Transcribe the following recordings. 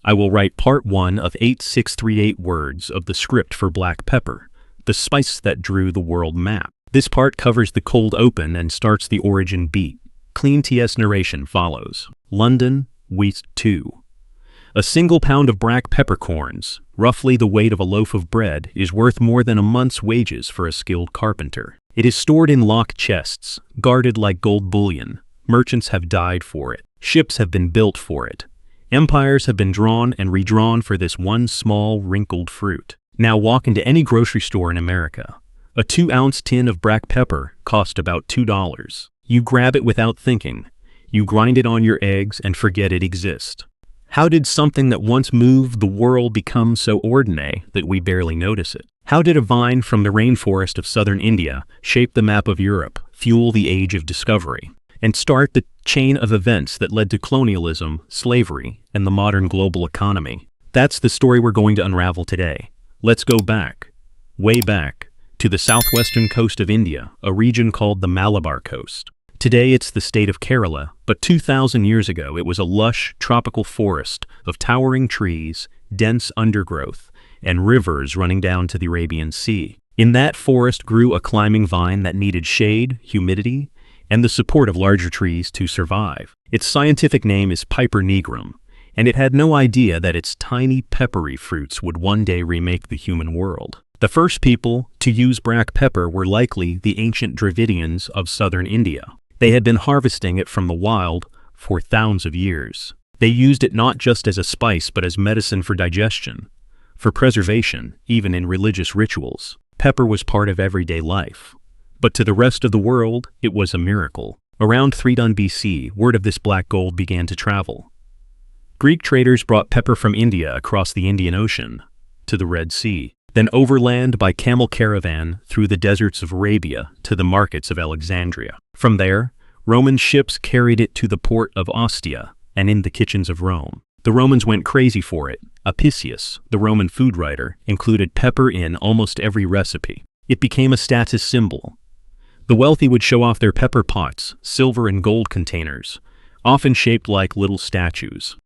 I will write part 1 of 8638 words of the script for black pepper, the spice that drew the world map. This part covers the cold open and starts the origin beat. Clean TS narration follows. London, Wheat 2. A single pound of black peppercorns, roughly the weight of a loaf of bread, is worth more than a month's wages for a skilled carpenter. It is stored in locked chests, guarded like gold bullion. Merchants have died for it. Ships have been built for it. Empires have been drawn and redrawn for this one small, wrinkled fruit. Now walk into any grocery store in America. A 2-ounce tin of black pepper costs about $2. You grab it without thinking. You grind it on your eggs and forget it exists. How did something that once moved the world become so ordinary that we barely notice it? How did a vine from the rainforest of southern India shape the map of Europe, fuel the age of discovery, and start the chain of events that led to colonialism, slavery, and the modern global economy? That's the story we're going to unravel today. Let's go back, way back, to the southwestern coast of India, a region called the Malabar coast. Today it's the state of Kerala, but 2,000 years ago it was a lush, tropical forest of towering trees, dense undergrowth, and rivers running down to the Arabian Sea. In that forest grew a climbing vine that needed shade, humidity, and the support of larger trees to survive. Its scientific name is Piper nigrum, and it had no idea that its tiny peppery fruits would one day remake the human world. The first people to use black pepper were likely the ancient Dravidians of southern India. They had been harvesting it from the wild for thousands of years. They used it not just as a spice but as medicine for digestion, for preservation, even in religious rituals. Pepper was part of everyday life. But to the rest of the world, it was a miracle. Around 300 BC, word of this black gold began to travel. Greek traders brought pepper from India across the Indian Ocean to the Red Sea, then overland by camel caravan through the deserts of Arabia to the markets of Alexandria. From there, Roman ships carried it to the port of Ostia and in the kitchens of Rome. The Romans went crazy for it. Apicius, the Roman food writer, included pepper in almost every recipe. It became a status symbol. The wealthy would show off their pepper pots, silver and gold containers, often shaped like little statues.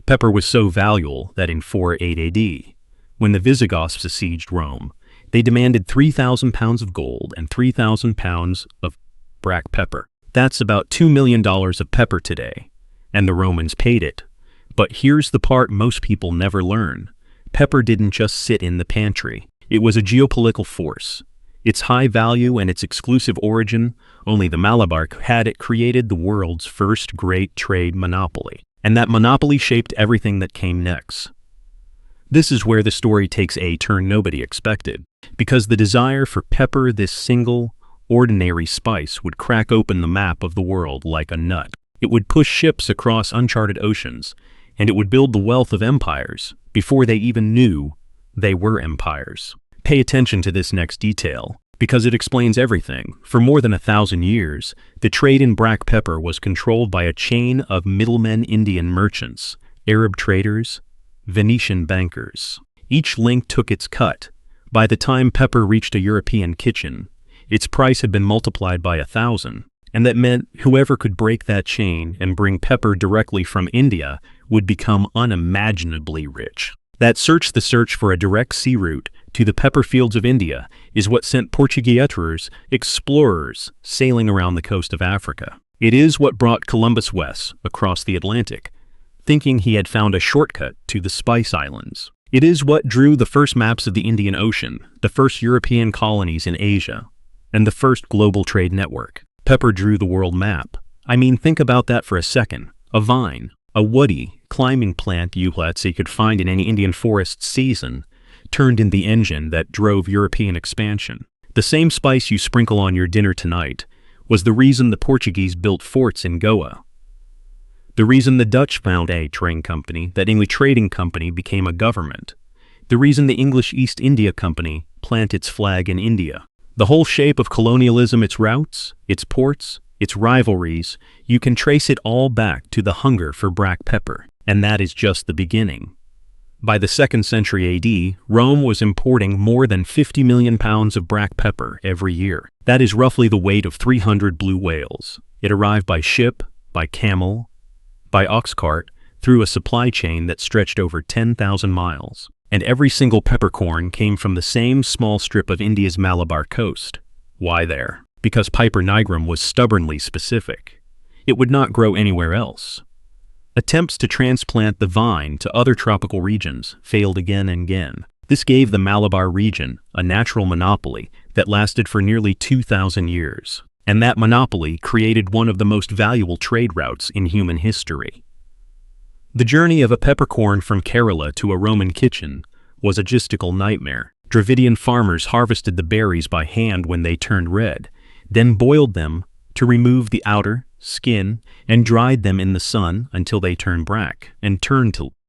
Pepper was so valuable that in 408 AD, when the Visigoths besieged Rome, they demanded 3,000 pounds of gold and 3,000 pounds of black pepper. That's about $2 million of pepper today, and the Romans paid it. But here's the part most people never learn. Pepper didn't just sit in the pantry. It was a geopolitical force. Its high value and its exclusive origin, only the Malabar had it, created the world's first great trade monopoly. And that monopoly shaped everything that came next. This is where the story takes a turn nobody expected, because the desire for pepper, this single, ordinary spice, would crack open the map of the world like a nut. It would push ships across uncharted oceans, and it would build the wealth of empires before they even knew they were empires. Pay attention to this next detail, because it explains everything. For more than 1,000 years, the trade in black pepper was controlled by a chain of middlemen: Indian merchants, Arab traders, Venetian bankers. Each link took its cut. By the time pepper reached a European kitchen, its price had been multiplied by 1,000, and that meant whoever could break that chain and bring pepper directly from India would become unimaginably rich. The search for a direct sea route to the pepper fields of India is what sent Portuguese explorers sailing around the coast of Africa. It is what brought Columbus west across the Atlantic, thinking he had found a shortcut to the Spice Islands. It is what drew the first maps of the Indian Ocean, the first European colonies in Asia, and the first global trade network. Pepper drew the world map. I mean, think about that for a second. A vine, a woody, climbing plant you could find in any Indian forest season, turned in the engine that drove European expansion. The same spice you sprinkle on your dinner tonight was the reason the Portuguese built forts in Goa. The reason the Dutch found a train company, that English trading company, became a government. The reason the English East India Company planted its flag in India. The whole shape of colonialism, its routes, its ports, its rivalries, you can trace it all back to the hunger for black pepper. And that is just the beginning. By the 2nd century AD, Rome was importing more than 50 million pounds of black pepper every year. That is roughly the weight of 300 blue whales. It arrived by ship, by camel, by ox cart, through a supply chain that stretched over 10,000 miles. And every single peppercorn came from the same small strip of India's Malabar coast. Why there? Because Piper nigrum was stubbornly specific. It would not grow anywhere else. Attempts to transplant the vine to other tropical regions failed again and again. This gave the Malabar region a natural monopoly that lasted for nearly 2,000 years. And that monopoly created one of the most valuable trade routes in human history. The journey of a peppercorn from Kerala to a Roman kitchen was a logistical nightmare. Dravidian farmers harvested the berries by hand when they turned red, then boiled them to remove the outer skin and dried them in the sun until they turned black and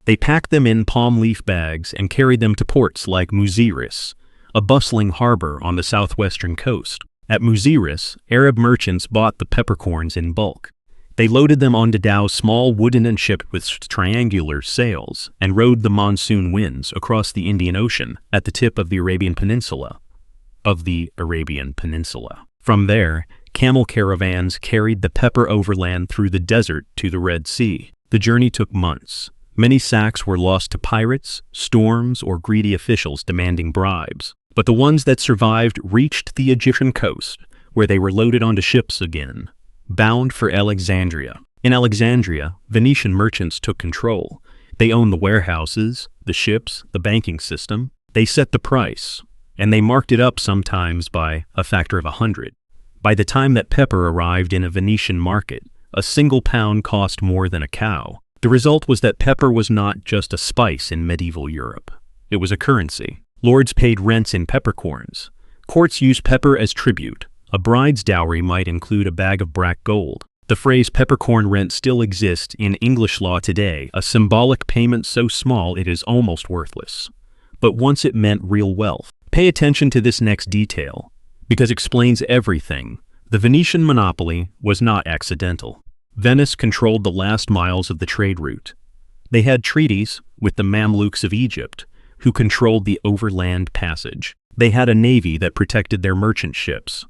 They packed them in palm leaf bags and carried them to ports like Muziris, a bustling harbor on the southwestern coast. At Muziris, Arab merchants bought the peppercorns in bulk. They loaded them onto dhows small wooden and shipped with triangular sails and rode the monsoon winds across the Indian Ocean at the tip of the Arabian Peninsula. From there, camel caravans carried the pepper overland through the desert to the Red Sea. The journey took months. Many sacks were lost to pirates, storms, or greedy officials demanding bribes. But the ones that survived reached the Egyptian coast, where they were loaded onto ships again, bound for Alexandria. In Alexandria, Venetian merchants took control. They owned the warehouses, the ships, the banking system. They set the price, and they marked it up sometimes by a factor of 100. By the time that pepper arrived in a Venetian market, a single pound cost more than a cow. The result was that pepper was not just a spice in medieval Europe. It was a currency. Lords paid rents in peppercorns. Courts used pepper as tribute. A bride's dowry might include a bag of black gold. The phrase peppercorn rent still exists in English law today, a symbolic payment so small it is almost worthless. But once it meant real wealth. Pay attention to this next detail, because it explains everything. The Venetian monopoly was not accidental. Venice controlled the last miles of the trade route. They had treaties with the Mamluks of Egypt, who controlled the overland passage. They had a navy that protected their merchant ships.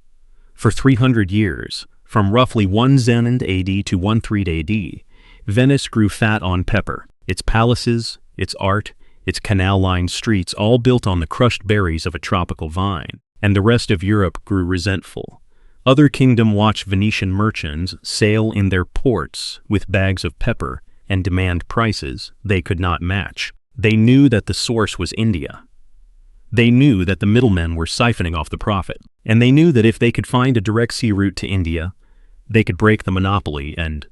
For 300 years, from roughly 1 Zenand AD to 13 AD, Venice grew fat on pepper. Its palaces, its art, its canal-lined streets all built on the crushed berries of a tropical vine. And the rest of Europe grew resentful. Other kingdoms watched Venetian merchants sail in their ports with bags of pepper and demand prices they could not match. They knew that the source was India. They knew that the middlemen were siphoning off the profit. And they knew that if they could find a direct sea route to India, they could break the monopoly and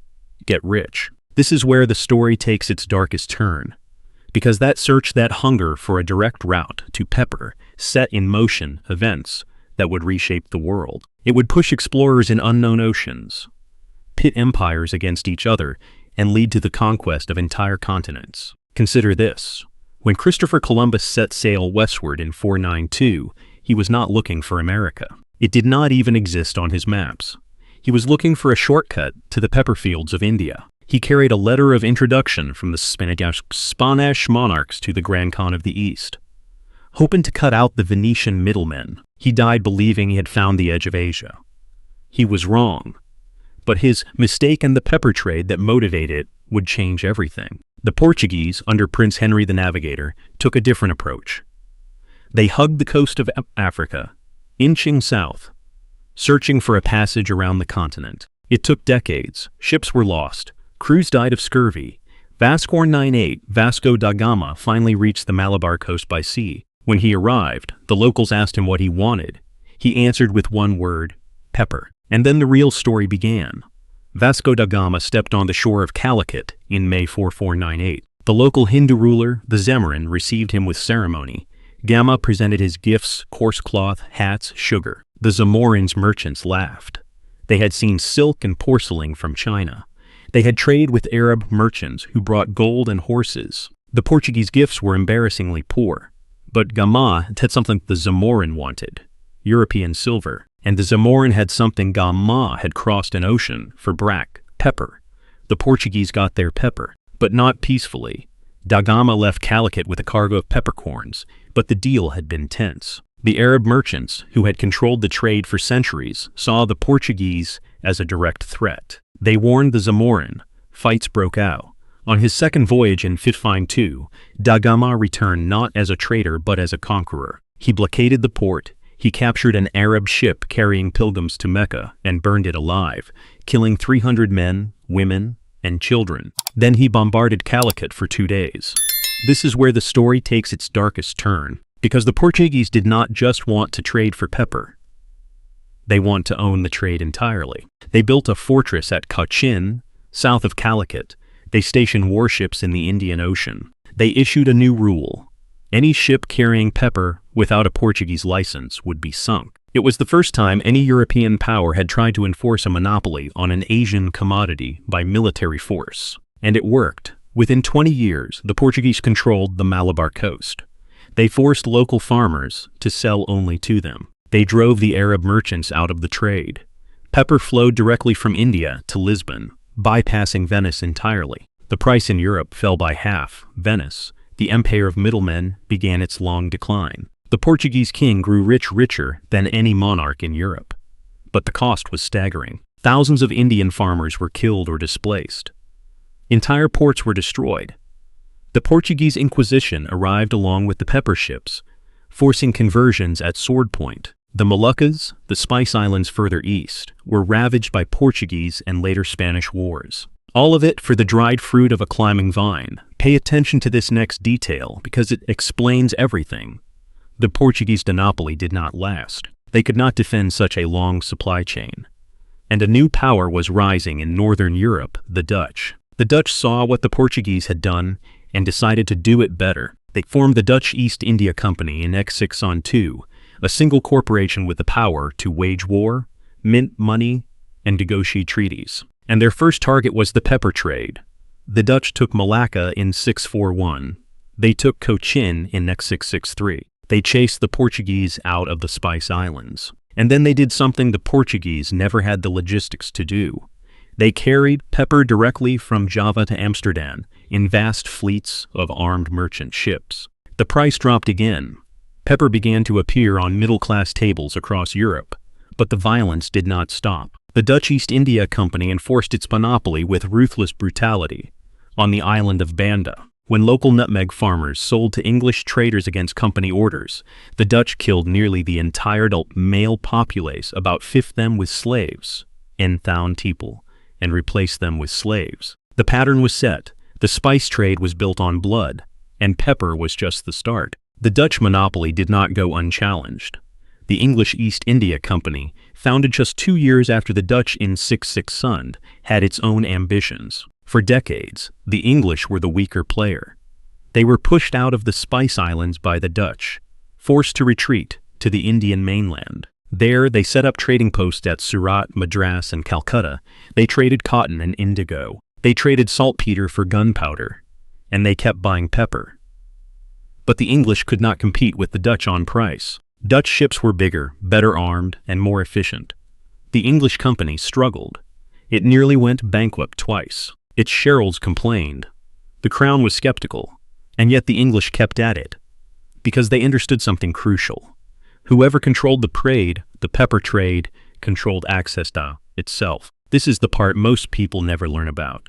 get rich. This is where the story takes its darkest turn. Because that search, that hunger for a direct route to pepper, set in motion events that would reshape the world. It would push explorers in unknown oceans, pit empires against each other, and lead to the conquest of entire continents. Consider this. When Christopher Columbus set sail westward in 492, he was not looking for America. It did not even exist on his maps. He was looking for a shortcut to the pepper fields of India. He carried a letter of introduction from the Spanish monarchs to the Grand Khan of the East. Hoping to cut out the Venetian middlemen, he died believing he had found the edge of Asia. He was wrong, but his mistake and the pepper trade that motivated it would change everything. The Portuguese, under Prince Henry the Navigator, took a different approach. They hugged the coast of Africa, inching south, searching for a passage around the continent. It took decades. Ships were lost. Crews died of scurvy. Vasco da Gama finally reached the Malabar coast by sea. When he arrived, the locals asked him what he wanted. He answered with one word, pepper. And then the real story began. Vasco da Gama stepped on the shore of Calicut in May 4498. The local Hindu ruler, the Zamorin, received him with ceremony. Gama presented his gifts, coarse cloth, hats, sugar. The Zamorin's merchants laughed. They had seen silk and porcelain from China. They had traded with Arab merchants who brought gold and horses. The Portuguese gifts were embarrassingly poor. But Gama had something the Zamorin wanted, European silver. And the Zamorin had something Gama had crossed an ocean for black pepper. The Portuguese got their pepper, but not peacefully. Da Gama left Calicut with a cargo of peppercorns, but the deal had been tense. The Arab merchants, who had controlled the trade for centuries, saw the Portuguese as a direct threat. They warned the Zamorin. Fights broke out. On his second voyage in 1502, da Gama returned not as a trader but as a conqueror. He blockaded the port, he captured an Arab ship carrying pilgrims to Mecca and burned it alive, killing 300 men, women, and children. Then he bombarded Calicut for 2 days. This is where the story takes its darkest turn, because the Portuguese did not just want to trade for pepper. They want to own the trade entirely. They built a fortress at Cochin, south of Calicut. They stationed warships in the Indian Ocean. They issued a new rule. Any ship carrying pepper without a Portuguese license would be sunk. It was the first time any European power had tried to enforce a monopoly on an Asian commodity by military force. And it worked. Within 20 years, the Portuguese controlled the Malabar coast. They forced local farmers to sell only to them. They drove the Arab merchants out of the trade. Pepper flowed directly from India to Lisbon, bypassing Venice entirely. The price in Europe fell by half. Venice, the empire of middlemen, began its long decline. The Portuguese king grew richer than any monarch in Europe. But the cost was staggering. Thousands of Indian farmers were killed or displaced. Entire ports were destroyed. The Portuguese Inquisition arrived along with the pepper ships, forcing conversions at sword point. The Moluccas, the Spice Islands further east, were ravaged by Portuguese and later Spanish wars. All of it for the dried fruit of a climbing vine. Pay attention to this next detail because it explains everything. The Portuguese monopoly did not last. They could not defend such a long supply chain. And a new power was rising in northern Europe, the Dutch. The Dutch saw what the Portuguese had done and decided to do it better. They formed the Dutch East India Company in 1602, a single corporation with the power to wage war, mint money, and negotiate treaties. And their first target was the pepper trade. The Dutch took Malacca in 641. They took Cochin in 1663. They chased the Portuguese out of the Spice Islands. And then they did something the Portuguese never had the logistics to do. They carried pepper directly from Java to Amsterdam in vast fleets of armed merchant ships. The price dropped again. Pepper began to appear on middle-class tables across Europe, but the violence did not stop. The Dutch East India Company enforced its monopoly with ruthless brutality on the island of Banda. When local nutmeg farmers sold to English traders against company orders, the Dutch killed nearly the entire adult male populace, about 50 them with slaves, enthousand people, and replaced them with slaves. The pattern was set. The spice trade was built on blood, and pepper was just the start. The Dutch monopoly did not go unchallenged. The English East India Company, founded just 2 years after the Dutch in 1600, had its own ambitions. For decades, the English were the weaker player. They were pushed out of the Spice Islands by the Dutch, forced to retreat to the Indian mainland. There, they set up trading posts at Surat, Madras, and Calcutta. They traded cotton and indigo. They traded saltpeter for gunpowder, and they kept buying pepper. But the English could not compete with the Dutch on price. Dutch ships were bigger, better armed, and more efficient. The English company struggled. It nearly went bankrupt twice. Its heralds complained. The crown was skeptical, and yet the English kept at it, because they understood something crucial. Whoever controlled the trade, the pepper trade, controlled access to itself. This is the part most people never learn about,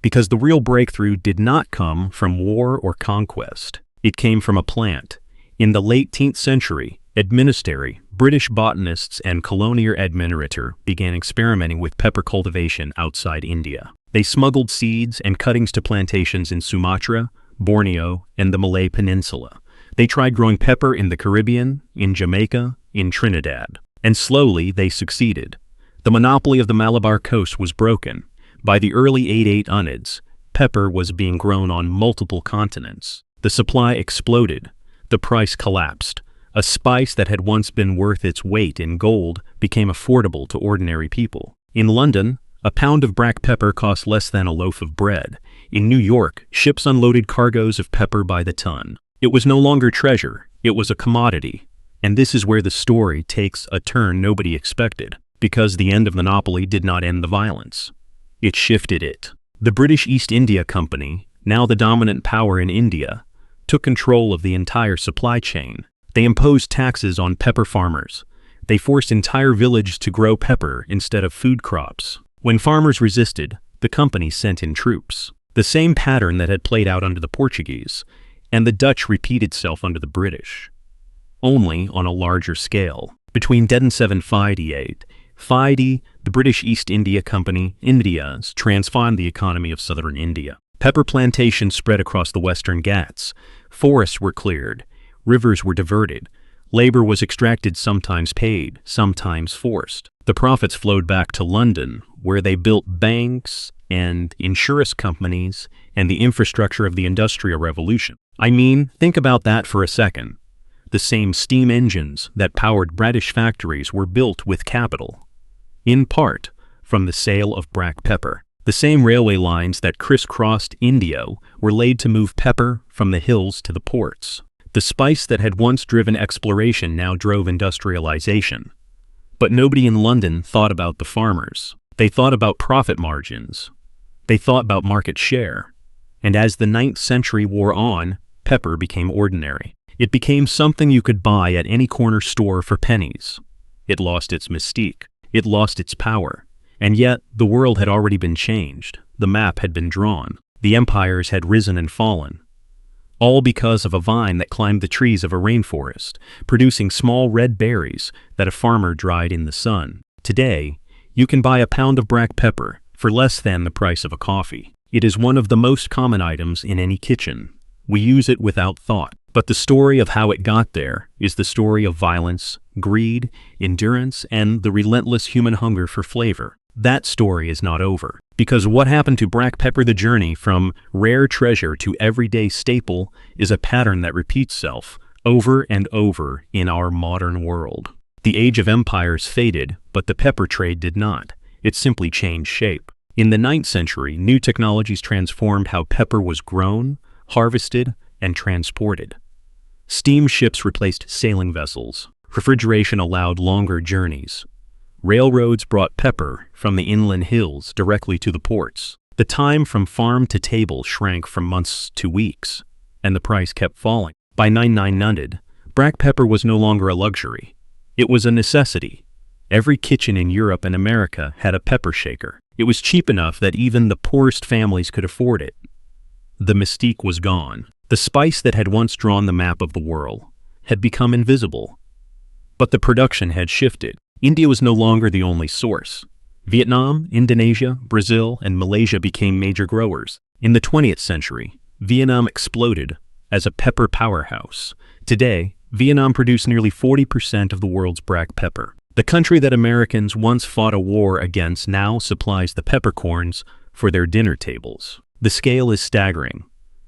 because the real breakthrough did not come from war or conquest. It came from a plant. In the late 18th century, British botanists and colonial administrators began experimenting with pepper cultivation outside India. They smuggled seeds and cuttings to plantations in Sumatra, Borneo, and the Malay Peninsula. They tried growing pepper in the Caribbean, in Jamaica, in Trinidad. And slowly they succeeded. The monopoly of the Malabar coast was broken. By the early 1800s, pepper was being grown on multiple continents. The supply exploded. The price collapsed. A spice that had once been worth its weight in gold became affordable to ordinary people. In London, a pound of black pepper cost less than a loaf of bread. In New York, ships unloaded cargoes of pepper by the ton. It was no longer treasure, it was a commodity. And this is where the story takes a turn nobody expected, because the end of monopoly did not end the violence. It shifted it. The British East India Company, now the dominant power in India, took control of the entire supply chain. They imposed taxes on pepper farmers. They forced entire villages to grow pepper instead of food crops. When farmers resisted, the company sent in troops. The same pattern that had played out under the Portuguese, and the Dutch repeated itself under the British, only on a larger scale. Between 1758, the British East India Company, Indias, transformed the economy of southern India. Pepper plantations spread across the western Ghats, forests were cleared, rivers were diverted, labor was extracted, sometimes paid, sometimes forced. The profits flowed back to London, where they built banks and insurance companies and the infrastructure of the Industrial Revolution. I mean, think about that for a second. The same steam engines that powered British factories were built with capital, in part from the sale of black pepper. The same railway lines that crisscrossed India were laid to move pepper from the hills to the ports. The spice that had once driven exploration now drove industrialization. But nobody in London thought about the farmers. They thought about profit margins. They thought about market share. And as the 9th century wore on, pepper became ordinary. It became something you could buy at any corner store for pennies. It lost its mystique. It lost its power. And yet, the world had already been changed. The map had been drawn. The empires had risen and fallen. All because of a vine that climbed the trees of a rainforest, producing small red berries that a farmer dried in the sun. Today, you can buy a pound of black pepper for less than the price of a coffee. It is one of the most common items in any kitchen. We use it without thought. But the story of how it got there is the story of violence, greed, endurance, and the relentless human hunger for flavor. That story is not over. Because what happened to black pepper, the journey from rare treasure to everyday staple, is a pattern that repeats itself over and over in our modern world. The age of empires faded, but the pepper trade did not. It simply changed shape. In the 9th century, new technologies transformed how pepper was grown, harvested, and transported. Steamships replaced sailing vessels. Refrigeration allowed longer journeys. Railroads brought pepper from the inland hills directly to the ports. The time from farm to table shrank from months to weeks, and the price kept falling. By 1900, black pepper was no longer a luxury. It was a necessity. Every kitchen in Europe and America had a pepper shaker. It was cheap enough that even the poorest families could afford it. The mystique was gone. The spice that had once drawn the map of the world had become invisible. But the production had shifted. India was no longer the only source. Vietnam, Indonesia, Brazil, and Malaysia became major growers. In the 20th century, Vietnam exploded as a pepper powerhouse. Today, Vietnam produced nearly 40% of the world's black pepper. The country that Americans once fought a war against now supplies the peppercorns for their dinner tables. The scale is staggering.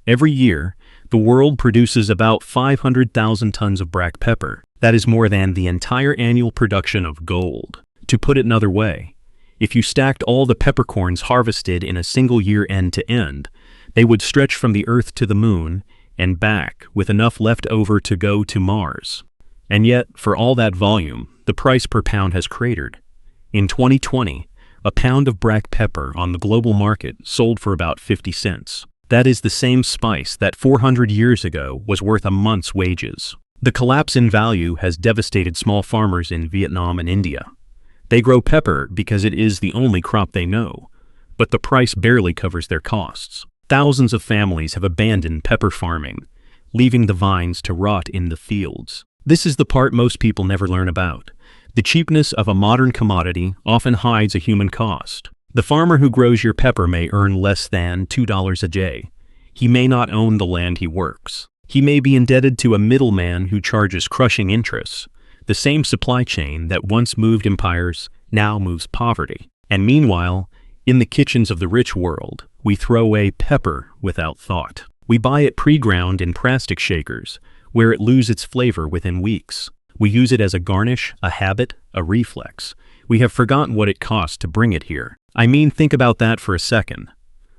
Every year, the world produces about 500,000 tons of black pepper. That is more than the entire annual production of gold. To put it another way, if you stacked all the peppercorns harvested in a single year end to end, they would stretch from the Earth to the Moon and back with enough left over to go to Mars. And yet, for all that volume, the price per pound has cratered. In 2020, a pound of black pepper on the global market sold for about 50 cents. That is the same spice that 400 years ago was worth a month's wages. The collapse in value has devastated small farmers in Vietnam and India. They grow pepper because it is the only crop they know, but the price barely covers their costs. Thousands of families have abandoned pepper farming, leaving the vines to rot in the fields. This is the part most people never learn about. The cheapness of a modern commodity often hides a human cost. The farmer who grows your pepper may earn less than $2 a day. He may not own the land he works. He may be indebted to a middleman who charges crushing interests. The same supply chain that once moved empires now moves poverty. And meanwhile, in the kitchens of the rich world, we throw away pepper without thought. We buy it pre-ground in plastic shakers, where it loses its flavor within weeks. We use it as a garnish, a habit, a reflex. We have forgotten what it costs to bring it here. I mean, think about that for a second.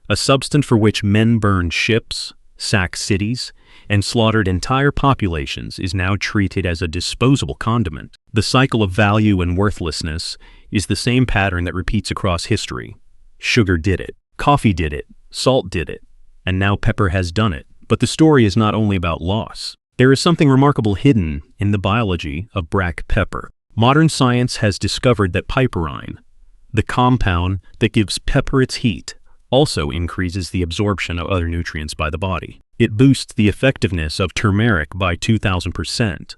A substance for which men burned ships, sacked cities, and slaughtered entire populations is now treated as a disposable condiment. The cycle of value and worthlessness is the same pattern that repeats across history. Sugar did it, coffee did it, salt did it, and now pepper has done it. But the story is not only about loss. There is something remarkable hidden in the biology of black pepper. Modern science has discovered that piperine, the compound that gives pepper its heat, also increases the absorption of other nutrients by the body. It boosts the effectiveness of turmeric by 2,000%.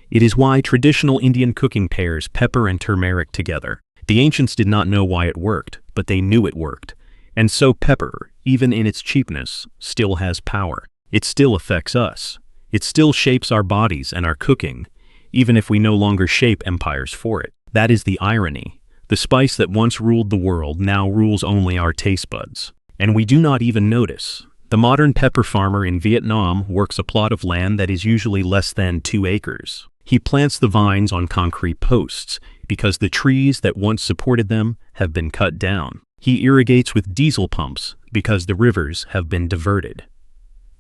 It is why traditional Indian cooking pairs pepper and turmeric together. The ancients did not know why it worked, but they knew it worked. And so pepper, even in its cheapness, still has power. It still affects us. It still shapes our bodies and our cooking, even if we no longer shape empires for it. That is the irony. The spice that once ruled the world now rules only our taste buds. And we do not even notice. The modern pepper farmer in Vietnam works a plot of land that is usually less than 2 acres. He plants the vines on concrete posts because the trees that once supported them have been cut down. He irrigates with diesel pumps because the rivers have been diverted.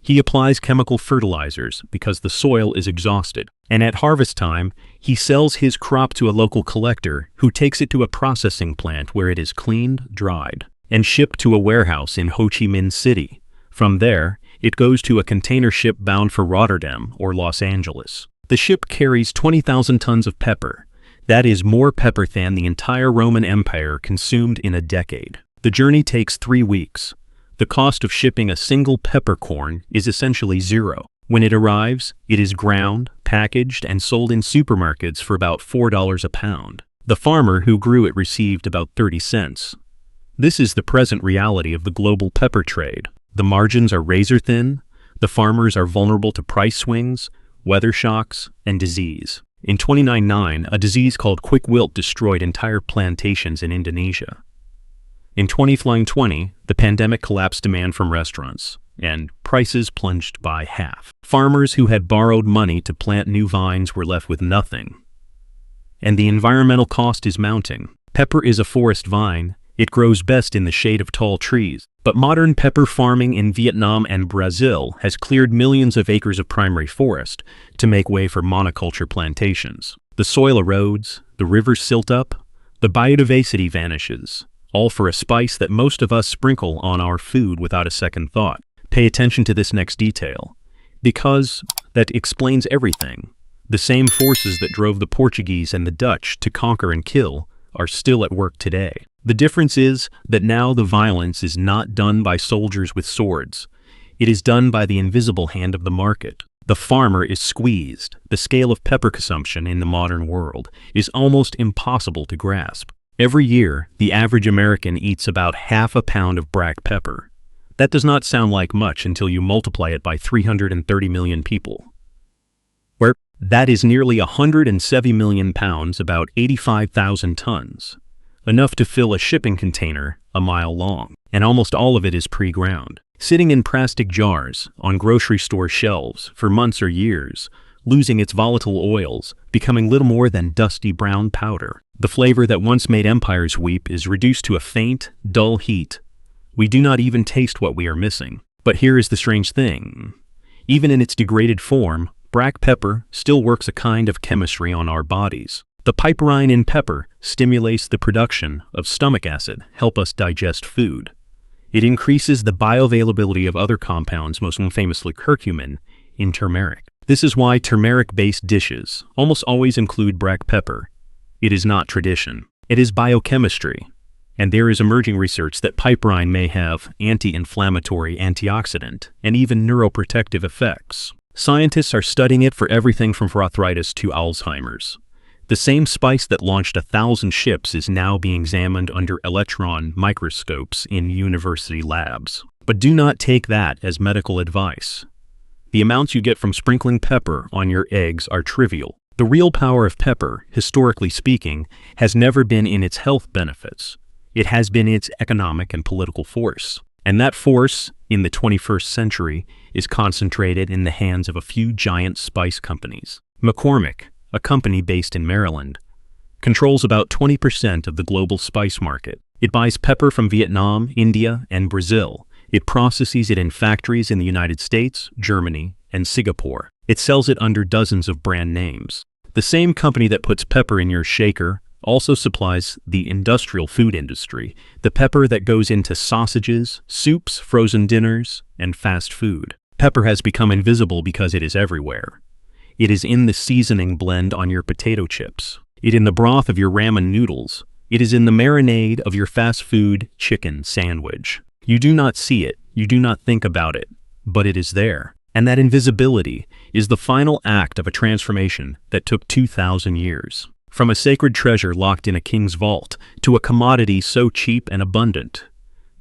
He applies chemical fertilizers because the soil is exhausted. And at harvest time, he sells his crop to a local collector who takes it to a processing plant where it is cleaned, dried, and shipped to a warehouse in Ho Chi Minh City. From there, it goes to a container ship bound for Rotterdam or Los Angeles. The ship carries 20,000 tons of pepper. That is more pepper than the entire Roman Empire consumed in a decade. The journey takes 3 weeks. The cost of shipping a single peppercorn is essentially zero. When it arrives, it is ground, packaged, and sold in supermarkets for about $4 a pound. The farmer who grew it received about 30 cents. This is the present reality of the global pepper trade. The margins are razor thin. The farmers are vulnerable to price swings, weather shocks, and disease. In 2009, a disease called quick wilt destroyed entire plantations in Indonesia. In 2020, the pandemic collapsed demand from restaurants, and prices plunged by half. Farmers who had borrowed money to plant new vines were left with nothing. And the environmental cost is mounting. Pepper is a forest vine. It grows best in the shade of tall trees. But modern pepper farming in Vietnam and Brazil has cleared millions of acres of primary forest to make way for monoculture plantations. The soil erodes, the rivers silt up, the biodiversity vanishes, all for a spice that most of us sprinkle on our food without a second thought. Pay attention to this next detail, because that explains everything. The same forces that drove the Portuguese and the Dutch to conquer and kill are still at work today. The difference is that now the violence is not done by soldiers with swords. It is done by the invisible hand of the market. The farmer is squeezed. The scale of pepper consumption in the modern world is almost impossible to grasp. Every year, the average American eats about half a pound of black pepper. That does not sound like much until you multiply it by 330 million people. Where that is nearly 170 million pounds, about 85,000 tons. Enough to fill a shipping container a mile long. And almost all of it is pre-ground, sitting in plastic jars on grocery store shelves for months or years, losing its volatile oils, becoming little more than dusty brown powder. The flavor that once made empires weep is reduced to a faint, dull heat. We do not even taste what we are missing. But here is the strange thing. Even in its degraded form, black pepper still works a kind of chemistry on our bodies. The piperine in pepper stimulates the production of stomach acid, help us digest food. It increases the bioavailability of other compounds, most famously curcumin, in turmeric. This is why turmeric-based dishes almost always include black pepper. It is not tradition. It is biochemistry. And there is emerging research that piperine may have anti-inflammatory, antioxidant, and even neuroprotective effects. Scientists are studying it for everything from arthritis to Alzheimer's. The same spice that launched 1,000 ships is now being examined under electron microscopes in university labs. But do not take that as medical advice. The amounts you get from sprinkling pepper on your eggs are trivial. The real power of pepper, historically speaking, has never been in its health benefits. It has been its economic and political force. And that force, in the 21st century, is concentrated in the hands of a few giant spice companies. McCormick, a company based in Maryland, controls about 20% of the global spice market. It buys pepper from Vietnam, India, and Brazil. It processes it in factories in the United States, Germany, and Singapore. It sells it under dozens of brand names. The same company that puts pepper in your shaker also supplies the industrial food industry, the pepper that goes into sausages, soups, frozen dinners, and fast food. Pepper has become invisible because it is everywhere. It is in the seasoning blend on your potato chips. It in the broth of your ramen noodles. It It is in the marinade of your fast food chicken sandwich. You do not see it, you do not think about it, but it is there. And that invisibility is the final act of a transformation that took 2,000 years. From a sacred treasure locked in a king's vault to a commodity so cheap and abundant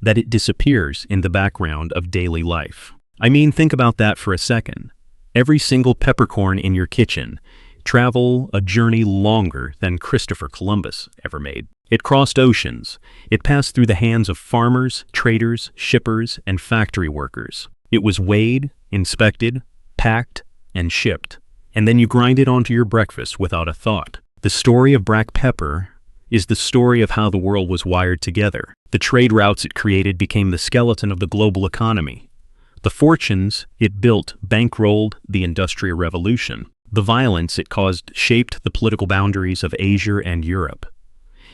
that it disappears in the background of daily life. I mean, think about that for a second. Every single peppercorn in your kitchen traveled a journey longer than Christopher Columbus ever made. It crossed oceans. It passed through the hands of farmers, traders, shippers, and factory workers. It was weighed, inspected, packed, and shipped. And then you grind it onto your breakfast without a thought. The story of black pepper is the story of how the world was wired together. The trade routes it created became the skeleton of the global economy. The fortunes it built bankrolled the Industrial Revolution. The violence it caused shaped the political boundaries of Asia and Europe.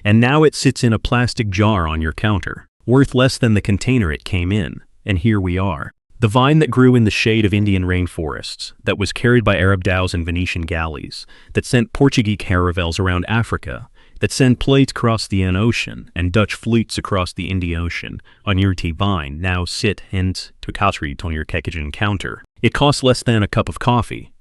And now it sits in a plastic jar on your counter, worth less than the container it came in, and here we are. The vine that grew in the shade of Indian rainforests, that was carried by Arab dhows and Venetian galleys, that sent Portuguese caravels around Africa, that sent plates across the Indian Ocean and Dutch fleets across the Indian Ocean on your tea vine now sit hence to catreat on your kitchen counter. It costs less than a cup of coffee.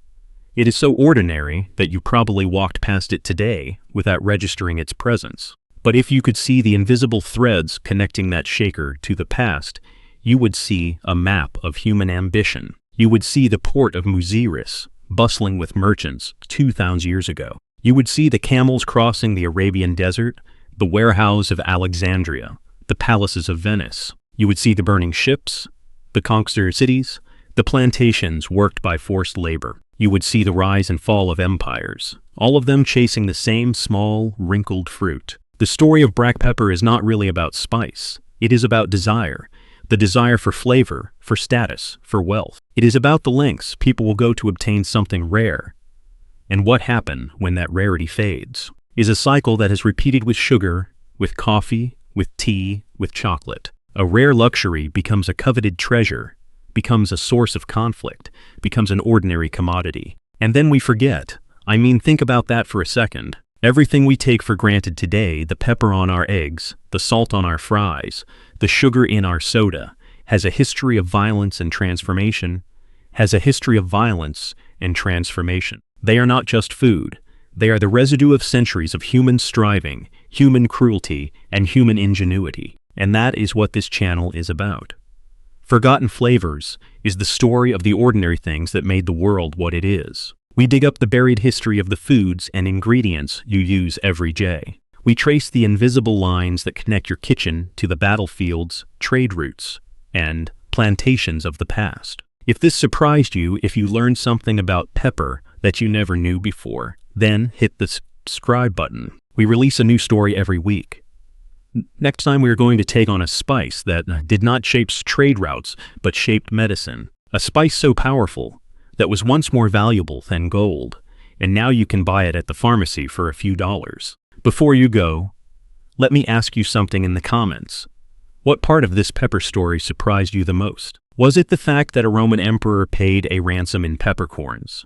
It is so ordinary that you probably walked past it today without registering its presence. But if you could see the invisible threads connecting that shaker to the past, you would see a map of human ambition. You would see the port of Muziris bustling with merchants 2,000 years ago. You would see the camels crossing the Arabian desert, the warehouse of Alexandria, the palaces of Venice. You would see the burning ships, the conquered cities, the plantations worked by forced labor. You would see the rise and fall of empires, all of them chasing the same small, wrinkled fruit. The story of black pepper is not really about spice. It is about desire. The desire for flavor, for status, for wealth. It is about the lengths people will go to obtain something rare. And what happens when that rarity fades is a cycle that is repeated with sugar, with coffee, with tea, with chocolate. A rare luxury becomes a coveted treasure, becomes a source of conflict, becomes an ordinary commodity. And then we forget. I mean, think about that for a second. Everything we take for granted today, the pepper on our eggs, the salt on our fries, the sugar in our soda, has a history of violence and transformation, They are not just food. They are the residue of centuries of human striving, human cruelty, and human ingenuity. And that is what this channel is about. Forgotten Flavors is the story of the ordinary things that made the world what it is. We dig up the buried history of the foods and ingredients you use every day. We trace the invisible lines that connect your kitchen to the battlefields, trade routes, and plantations of the past. If this surprised you, if you learned something about pepper that you never knew before, then hit the subscribe button. We release a new story every week. Next time we are going to take on a spice that did not shape trade routes, but shaped medicine. A spice so powerful that was once more valuable than gold, and now you can buy it at the pharmacy for a few dollars. Before you go, let me ask you something in the comments. What part of this pepper story surprised you the most? Was it the fact that a Roman emperor paid a ransom in peppercorns?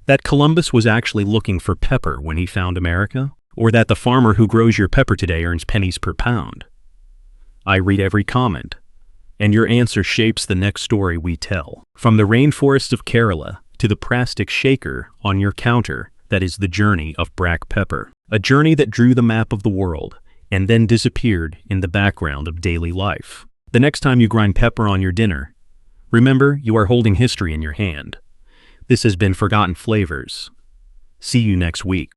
That Columbus was actually looking for pepper when he found America? Or that the farmer who grows your pepper today earns pennies per pound? I read every comment, and your answer shapes the next story we tell. From the rainforests of Kerala to the plastic shaker on your counter, that is the journey of black pepper. A journey that drew the map of the world and then disappeared in the background of daily life. The next time you grind pepper on your dinner, remember you are holding history in your hand. This has been Forgotten Flavors. See you next week.